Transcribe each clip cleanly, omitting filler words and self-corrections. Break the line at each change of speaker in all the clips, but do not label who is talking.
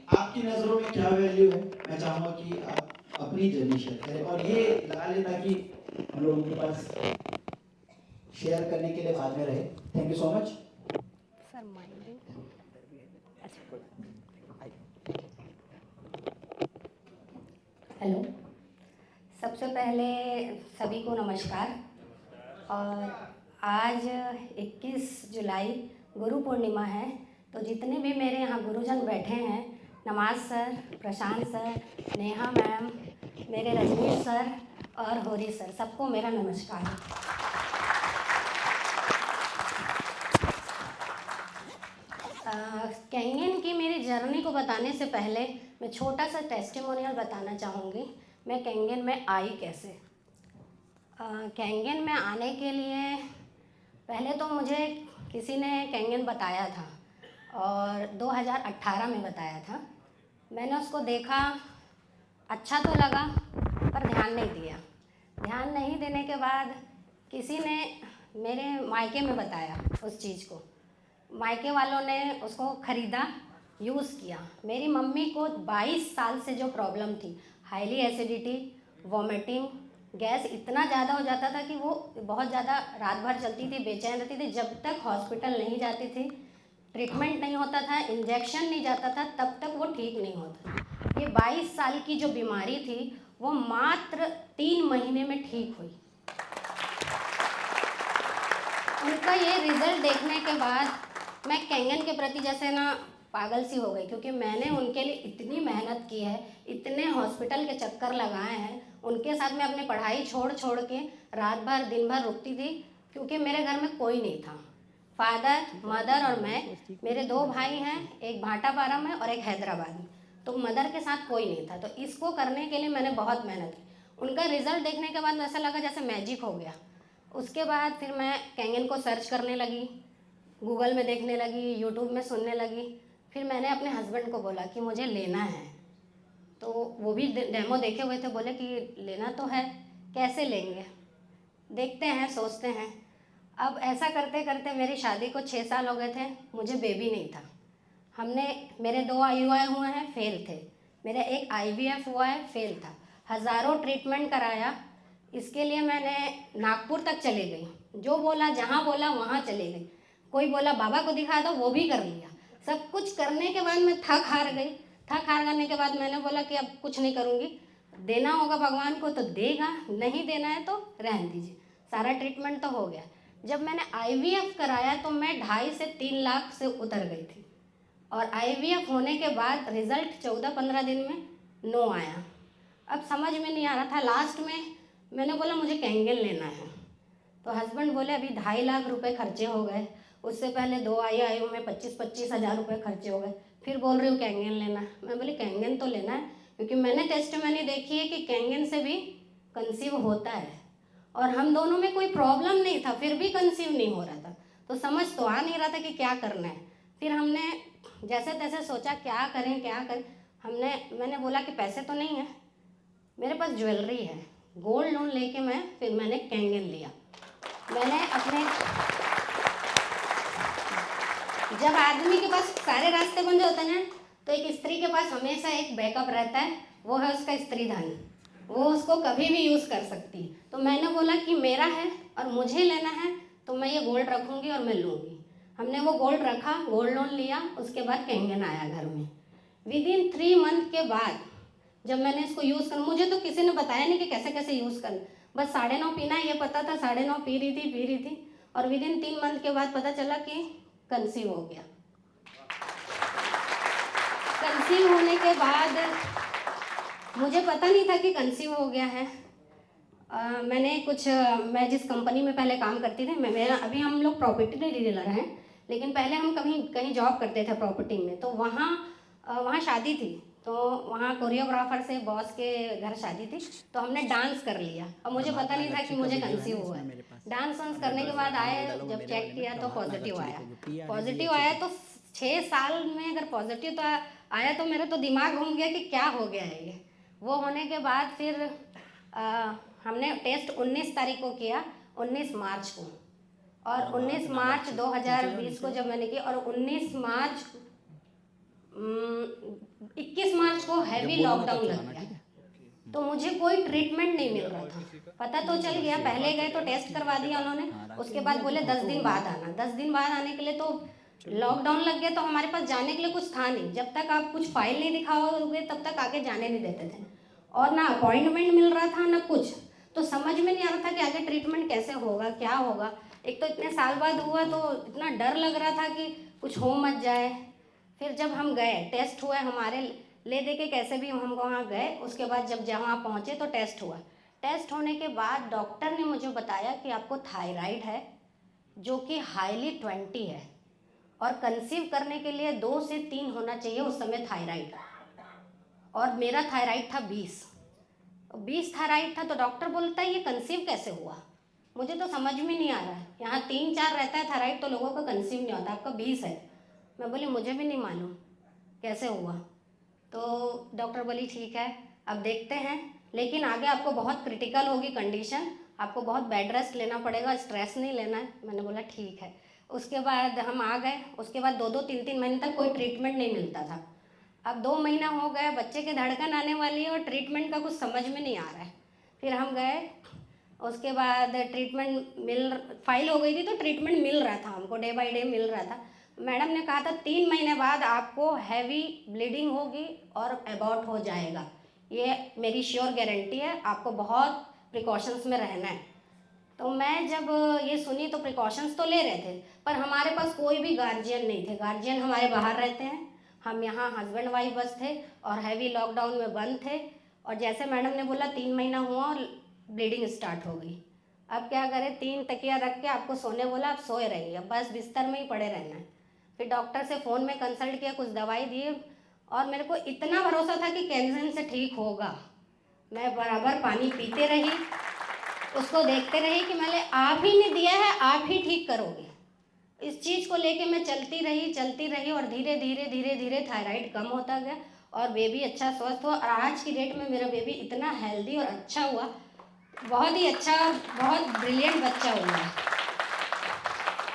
आपकी नज़रों में क्या वैल्यू है, मैं चाहूँगा कि आप अपनी जर्नी शेयर करें और ये लगा लें ताकि हम लोगों के पास शेयर करने के लिए बाद में रहे। Thank you so much
sir minding. अच्छा, हेलो, सबसे पहले सभी को नमस्कार। और आज 21 जुलाई गुरु पूर्णिमा है, तो जितने भी मेरे यहाँ गुरुजन बैठे हैं, नमाज सर, प्रशांत सर, नेहा मैम, मेरे रजनीश सर और होरी सर, सबको मेरा नमस्कार। कैंगन की मेरी जर्नी को बताने से पहले मैं छोटा सा टेस्टिमोनियल बताना चाहूँगी। मैं कैंगन में आई कैसे। कैंगन में आने के लिए पहले तो मुझे किसी ने कैंगन बताया था और 2018 में बताया था। मैंने उसको देखा, अच्छा तो लगा पर ध्यान नहीं दिया। ध्यान नहीं देने के बाद किसी ने मेरे मायके में बताया उस चीज़ को। मायके वालों ने उसको ख़रीदा, यूज़ किया। मेरी मम्मी को 22 साल से जो प्रॉब्लम थी, हाईली एसिडिटी, वॉमिटिंग, गैस इतना ज़्यादा हो जाता था कि वो बहुत ज़्यादा रात भर चलती थी, बेचैन रहती थी। जब तक हॉस्पिटल नहीं जाती थी, ट्रीटमेंट नहीं होता था, इंजेक्शन नहीं जाता था, तब तक वो ठीक नहीं होता। ये 22 साल की जो बीमारी थी वो मात्र 3 महीने में ठीक हुई। उनका ये रिज़ल्ट देखने के बाद मैं कैंगन के प्रति जैसे ना पागल सी हो गई, क्योंकि मैंने उनके लिए इतनी मेहनत की है, इतने हॉस्पिटल के चक्कर लगाए हैं। उनके साथ मैं अपनी पढ़ाई छोड़ छोड़ के रात भर दिन भर रुकती थी, क्योंकि मेरे घर में कोई नहीं था। फादर, मदर और मैं, मेरे 2 भाई हैं, एक भाटापारा में और एक हैदराबाद में। तो मदर के साथ कोई नहीं था, तो इसको करने के लिए मैंने बहुत मेहनत की। उनका रिज़ल्ट देखने के बाद ऐसा लगा जैसे मैजिक हो गया। उसके बाद फिर मैं कैंगन को सर्च करने लगी, गूगल में देखने लगी, यूट्यूब में सुनने लगी। फिर मैंने अपने हस्बैंड को बोला कि मुझे लेना है, तो वो भी डेमो देखे हुए थे। बोले कि लेना तो है, कैसे लेंगे, देखते हैं, सोचते हैं। अब ऐसा करते करते मेरी शादी को 6 साल हो गए थे, मुझे बेबी नहीं था। मेरे 2 IUI हुए हैं, फेल थे। मेरा एक IVF हुआ है, फेल था। हज़ारों ट्रीटमेंट कराया। इसके लिए मैंने नागपुर तक चली गई, जो बोला, जहाँ बोला वहाँ चली गई। कोई बोला बाबा को दिखा दो, वो भी कर लिया। सब कुछ करने के बाद मैं थक हार गई। थक हार करने के बाद मैंने बोला कि अब कुछ नहीं करूँगी, देना होगा भगवान को तो देगा, नहीं देना है तो रहने दीजिए। सारा ट्रीटमेंट तो हो गया। जब मैंने IVF कराया तो मैं 2.5 से 3 लाख से उतर गई थी, और IVF होने के बाद रिज़ल्ट 14-15 दिन में नो आया। अब समझ में नहीं आ रहा था। लास्ट में मैंने बोला मुझे कैंगन लेना है, तो हस्बैंड बोले अभी 2.5 लाख रुपए खर्चे हो गए, उससे पहले 2 IUI में 25-25 हज़ार रुपये खर्चे हो गए, फिर बोल रही हूँ कैंगन लेना है। मैं बोली कैंगन तो लेना है, क्योंकि मैंने टेस्टमनी देखी है कि कैंगन से भी कंसीव होता है, और हम दोनों में कोई प्रॉब्लम नहीं था, फिर भी कंसीव नहीं हो रहा था। तो समझ तो आ नहीं रहा था कि क्या करना है। फिर हमने जैसे तैसे सोचा क्या करें क्या करें। मैंने बोला कि पैसे तो नहीं है, मेरे पास ज्वेलरी है, गोल्ड लोन लेके मैंने कैंगन लिया। मैंने अपने, जब आदमी के पास सारे रास्ते बंद होते हैं ना, तो एक स्त्री के पास हमेशा एक बैकअप रहता है, वो है उसका स्त्री धन। वो उसको कभी भी यूज़ कर सकती है। तो मैंने बोला कि मेरा है और मुझे लेना है, तो मैं ये गोल्ड रखूँगी और मैं लूँगी। हमने वो गोल्ड रखा, गोल्ड लोन लिया, उसके बाद कैंगन आया घर में। विदिन 3 मंथ के बाद जब मैंने इसको यूज़ कर, मुझे तो किसी ने बताया नहीं कि कैसे कैसे यूज़ करना, बस 9.5 पीना है ये पता था। 9.5 पी रही थी और विदिन 3 मंथ के बाद पता चला कि कंसीव हो गया। कंसीव होने के बाद मुझे पता नहीं था कि कंसीव हो गया है। मैं जिस कंपनी में पहले काम करती थी, मेरा अभी हम लोग प्रॉपर्टी डीलर हैं, लेकिन पहले हम कहीं जॉब करते थे प्रॉपर्टी में। तो वहाँ शादी थी, तो वहाँ कोरियोग्राफर से बॉस के घर शादी थी, तो हमने डांस कर लिया। अब मुझे पता नहीं था कि मुझे कंसीव हुआ है। डांस वांस करने के बाद आए, जब चेक किया तो पॉजिटिव आया। पॉजिटिव आया तो 6 साल में अगर पॉजिटिव तो आया, तो मेरा तो दिमाग घूम गया कि क्या हो गया है ये। वो होने के बाद फिर हमने टेस्ट 19 तारीख को किया, 19 मार्च को, और 19 मार्च 2020 को जब मैंने किया, और 19 मार्च हैवी लॉकडाउन लग गया, तो मुझे कोई ट्रीटमेंट नहीं मिल रहा था। पता तो चल गया, पहले गए तो टेस्ट करवा दिया उन्होंने, उसके बाद बोले 10 दिन बाद आना। 10 दिन बाद आने के लिए तो लॉकडाउन लग गया, तो हमारे पास जाने के लिए कुछ था नहीं। जब तक आप कुछ फाइल नहीं दिखाओगे तब तक आगे जाने नहीं देते थे, और ना अपॉइंटमेंट मिल रहा था ना कुछ। तो समझ में नहीं आ रहा था कि आगे ट्रीटमेंट कैसे होगा, क्या होगा। एक तो इतने साल बाद हुआ तो इतना डर लग रहा था कि कुछ हो मत जाए। फिर जब हम गए, टेस्ट हुए हमारे, ले दे के कैसे भी हम वहाँ गए। उसके बाद जब जहाँ पहुँचे तो टेस्ट हुआ। टेस्ट होने के बाद डॉक्टर ने मुझे बताया कि आपको थायराइड है, जो कि हाईली 20 है, और कंसीव करने के लिए 2 से 3 होना चाहिए उस समय थायराइड, और मेरा थायराइड था 20 थायराइड था। तो डॉक्टर बोलता है ये कंसीव कैसे हुआ। मुझे तो समझ में नहीं आ रहा है, यहाँ 3-4 रहता है थायराइड तो लोगों का कंसीव नहीं होता, आपका 20 है। मैं बोली मुझे भी नहीं मालूम कैसे हुआ। तो डॉक्टर बोली ठीक है, अब देखते हैं, लेकिन आगे आपको बहुत क्रिटिकल होगी कंडीशन, आपको बहुत बेड रेस्ट लेना पड़ेगा, स्ट्रेस नहीं लेना है। मैंने बोला ठीक है। उसके बाद हम आ गए। उसके बाद 2-2, 3-3 महीने तक कोई ट्रीटमेंट नहीं मिलता था। अब 2 महीना हो गए, बच्चे की धड़कन आने वाली है और ट्रीटमेंट का कुछ समझ में नहीं आ रहा है। फिर हम गए, उसके बाद ट्रीटमेंट फाइल हो गई थी, तो ट्रीटमेंट मिल रहा था हमको, डे बाय डे मिल रहा था। मैडम ने कहा था 3 महीने बाद आपको हैवी ब्लीडिंग होगी और अबॉर्ट हो जाएगा, ये मेरी श्योर गारंटी है, आपको बहुत प्रिकॉशंस में रहना है। तो मैं जब ये सुनी तो प्रिकॉशंस तो ले रहे थे, पर हमारे पास कोई भी गार्जियन नहीं थे। गार्जियन हमारे बाहर रहते हैं, हम यहाँ हस्बैंड वाइफ बस थे, और हैवी लॉकडाउन में बंद थे। और जैसे मैडम ने बोला 3 महीना हुआ और ब्लीडिंग स्टार्ट हो गई। अब क्या करें, 3 तकिया रख के आपको सोने बोला, आप सोए रहिए, बस बिस्तर में ही पड़े रहना है। फिर डॉक्टर से फ़ोन में कंसल्ट किया, कुछ दवाई दिए, और मेरे को इतना भरोसा था कि कैंसर से ठीक होगा। मैं बराबर पानी पीते रही, उसको देखते रही कि मैंने आप ही ने दिया है, आप ही ठीक करोगे। इस चीज़ को लेके मैं चलती रही, और धीरे धीरे थायराइड कम होता गया, और बेबी अच्छा स्वस्थ हुआ। और आज की डेट में मेरा बेबी इतना हेल्दी और अच्छा हुआ, बहुत ही अच्छा, बहुत ब्रिलियंट बच्चा हुआ है,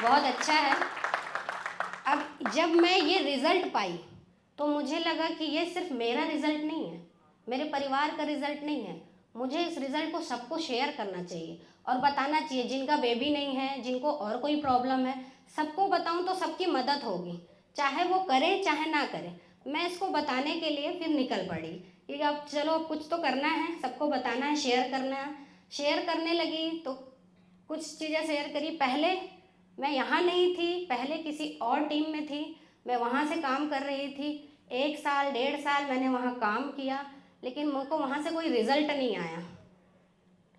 बहुत अच्छा है। अब जब मैं ये रिज़ल्ट पाई तो मुझे लगा कि ये सिर्फ मेरा रिज़ल्ट नहीं है, मेरे परिवार का रिज़ल्ट नहीं है। मुझे इस रिज़ल्ट को सबको शेयर करना चाहिए और बताना चाहिए, जिनका बेबी नहीं है, जिनको और कोई प्रॉब्लम है, सबको बताऊं तो सबकी मदद होगी, चाहे वो करे चाहे ना करे। मैं इसको बताने के लिए फिर निकल पड़ी कि अब चलो, अब कुछ तो करना है, सबको बताना है, शेयर करना है। शेयर करने लगी तो कुछ चीज़ें शेयर करी। पहले मैं यहाँ नहीं थी, पहले किसी और टीम में थी, मैं वहाँ से काम कर रही थी। 1 साल 1.5 साल मैंने वहाँ काम किया, लेकिन मुझको वहाँ से कोई रिज़ल्ट नहीं आया,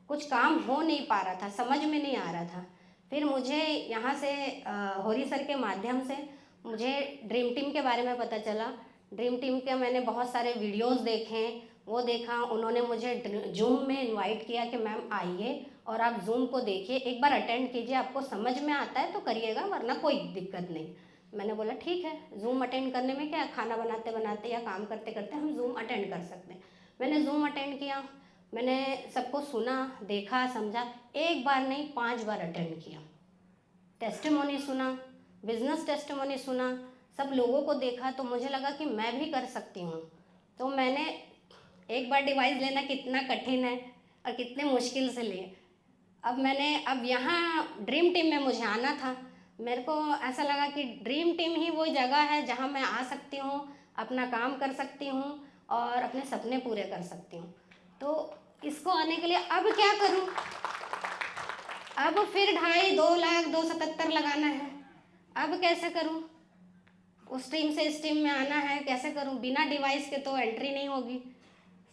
कुछ काम हो नहीं पा रहा था, समझ में नहीं आ रहा था। फिर मुझे यहाँ से होरी सर के माध्यम से मुझे ड्रीम टीम के बारे में पता चला। ड्रीम टीम के मैंने बहुत सारे वीडियोस देखे, वो देखा, उन्होंने मुझे जूम में इनवाइट किया कि मैम आइए और आप जूम को देखिए, एक बार अटेंड कीजिए, आपको समझ में आता है तो करिएगा, वरना कोई दिक्कत नहीं। मैंने बोला ठीक है, जूम अटेंड करने में क्या, खाना बनाते बनाते या काम करते करते हम जूम अटेंड कर सकते हैं। मैंने जूम अटेंड किया, मैंने सबको सुना, देखा, समझा, एक बार नहीं 5 बार अटेंड किया। टेस्टिमोनी सुना, बिजनेस टेस्टिमोनी सुना, सब लोगों को देखा, तो मुझे लगा कि मैं भी कर सकती हूँ। तो मैंने एक बार डिवाइस लेना कितना कठिन है और कितने मुश्किल से लिए। अब यहाँ ड्रीम टीम में मुझे आना था। मेरे को ऐसा लगा कि ड्रीम टीम ही वो जगह है जहाँ मैं आ सकती हूँ, अपना काम कर सकती हूँ और अपने सपने पूरे कर सकती हूँ। तो इसको आने के लिए अब क्या करूँ, अब फिर 2.5-2 लाख 277 लगाना है, अब कैसे करूँ, उस टीम से इस टीम में आना है, कैसे करूँ, बिना डिवाइस के तो एंट्री नहीं होगी,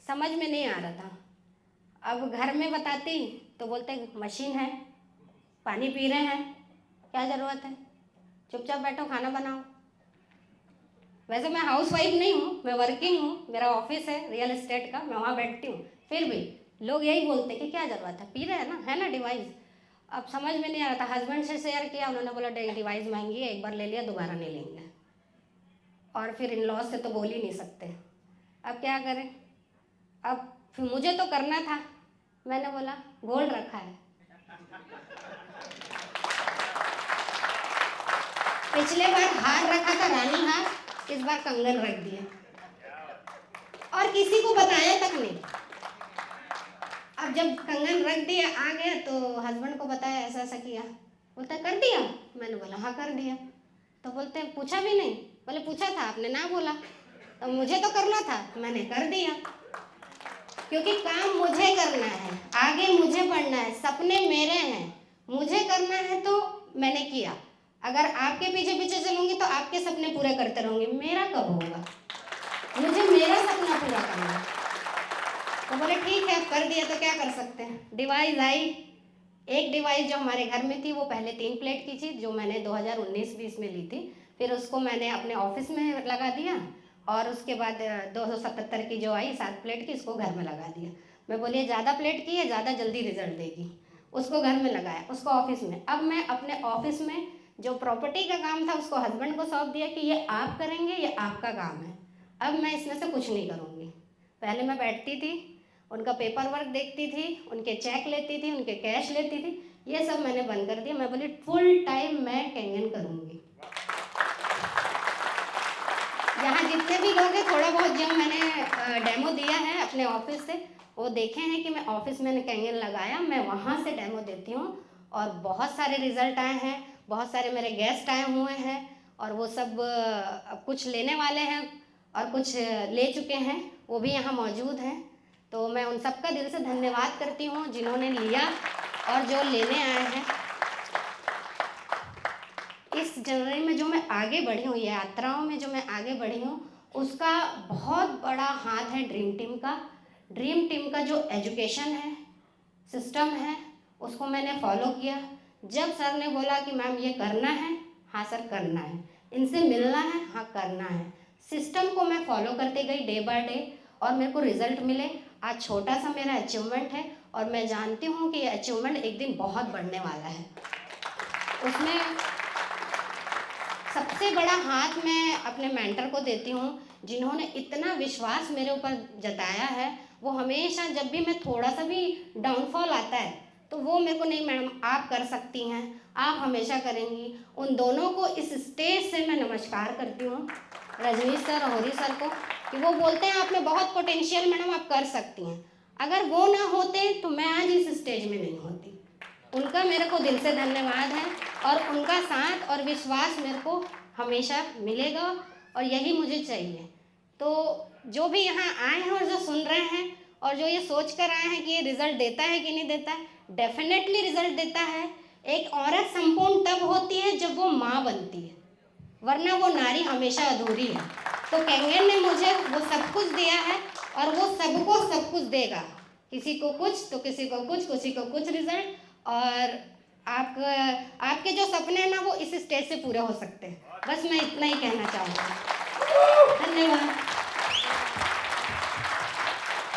समझ में नहीं आ रहा था। अब घर में बताती तो बोलते मशीन है, पानी पी रहे हैं, क्या ज़रूरत है, चुपचाप बैठो खाना बनाओ। वैसे मैं हाउस वाइफ नहीं हूँ, मैं वर्किंग हूँ, मेरा ऑफिस है रियल एस्टेट का, मैं वहाँ बैठती हूँ, फिर भी लोग यही बोलते कि क्या ज़रूरत है, पी रहे हैं ना, है ना डिवाइस। अब समझ में नहीं आ रहा था, हस्बैंड से शेयर किया, उन्होंने बोला डिवाइस महंगी है, एक बार ले लिया दोबारा नहीं लेंगे। और फिर इन लॉज से तो बोल ही नहीं सकते, अब क्या करें। अब फिर मुझे तो करना था, मैंने बोला गोल्ड रखा है, पिछले बार हार रखा था रानी हार, इस बार कंगन रख दिए। और किसी को बताया तक नहीं। अब जब कंगन रख दिया आ गया तो हस्बैंड को बताया ऐसा ऐसा किया, बोलता कर दिया। मैंने बोला हाँ कर दिया। तो बोलते पूछा भी नहीं। बोले पूछा था आपने ना बोला, तो मुझे तो करना था, मैंने कर दिया, क्योंकि काम मुझे करना है, आगे मुझे बढ़ना है, सपने मेरे हैं, मुझे करना है तो मैंने किया। अगर आपके पीछे पीछे चलूंगी तो आपके सपने पूरे करते रहूंगी, मेरा कब होगा? मुझे मेरा सपना पूरा करना है। तो बोले ठीक है, अब कर दिया तो क्या कर सकते हैं। डिवाइस आई, एक डिवाइस जो हमारे घर में थी वो पहले 3 प्लेट की थी, जो मैंने 2019-20 में ली थी। फिर उसको मैंने अपने ऑफिस में लगा दिया, और उसके बाद 277 की जो आई 7 प्लेट की, उसको घर में लगा दिया। मैं बोली ज़्यादा प्लेट की है, ज़्यादा जल्दी रिजल्ट देगी, उसको घर में लगाया, उसको ऑफिस में। अब मैं अपने ऑफिस में जो प्रॉपर्टी का काम था उसको हस्बैंड को सौंप दिया कि ये आप करेंगे, ये आपका काम है, अब मैं इसमें से कुछ नहीं करूँगी। पहले मैं बैठती थी, उनका पेपर वर्क देखती थी, उनके चेक लेती थी, उनके कैश लेती थी, ये सब मैंने बंद कर दिया। मैं बोली फुल टाइम मैं कैंगन करूँगी। यहाँ जितने भी लोग हैं, थोड़ा बहुत जो मैंने डेमो दिया है अपने ऑफिस से, वो देखे हैं कि मैं ऑफिस में कैंगन लगाया, मैं वहाँ से डेमो देती हूँ, और बहुत सारे रिजल्ट आए हैं, बहुत सारे मेरे गेस्ट आए हुए हैं, और वो सब कुछ लेने वाले हैं और कुछ ले चुके हैं, वो भी यहाँ मौजूद हैं। तो मैं उन सबका दिल से धन्यवाद करती हूँ जिन्होंने लिया और जो लेने आए हैं। इस जर्नी में जो मैं आगे बढ़ी हूँ, यात्राओं में जो मैं आगे बढ़ी हूँ, उसका बहुत बड़ा हाथ है ड्रीम टीम का। ड्रीम टीम का जो एजुकेशन है, सिस्टम है, उसको मैंने फॉलो किया। जब सर ने बोला कि मैम ये करना है, हाँ सर करना है, इनसे मिलना है, हाँ करना है, सिस्टम को मैं फॉलो करते गई डे बाय डे, और मेरे को रिजल्ट मिले। आज छोटा सा मेरा अचीवमेंट है, और मैं जानती हूँ कि ये अचीवमेंट एक दिन बहुत बढ़ने वाला है। उसमें सबसे बड़ा हाथ मैं अपने मेंटर को देती हूँ, जिन्होंने इतना विश्वास मेरे ऊपर जताया है। वो हमेशा जब भी मैं थोड़ा सा भी डाउनफॉल आता है तो वो मेरे को, नहीं मैडम आप कर सकती हैं, आप हमेशा करेंगी। उन दोनों को इस स्टेज से मैं नमस्कार करती हूँ, रजनीश सर और हरी सर को, कि वो बोलते हैं आप में बहुत पोटेंशियल मैडम, आप कर सकती हैं। अगर वो ना होते तो मैं आज इस स्टेज में नहीं होती। उनका मेरे को दिल से धन्यवाद है, और उनका साथ और विश्वास मेरे को हमेशा मिलेगा, और यही मुझे चाहिए। तो जो भी यहाँ आए हैं और जो सुन रहे हैं और जो ये सोच कर आए हैं कि ये रिज़ल्ट देता है कि नहीं देता है, डेफिनेटली रिज़ल्ट देता है। एक औरत संपूर्ण तब होती है जब वो माँ बनती है, वरना वो नारी हमेशा अधूरी है। तो कैंगन ने मुझे वो सब कुछ दिया है, और वो सबको सब कुछ देगा, किसी को कुछ तो किसी को कुछ, किसी को कुछ रिजल्ट। और आपके जो सपने हैं ना, वो इस स्टेज से पूरे हो सकते हैं। बस मैं इतना ही कहना चाहूँगी। धन्यवाद।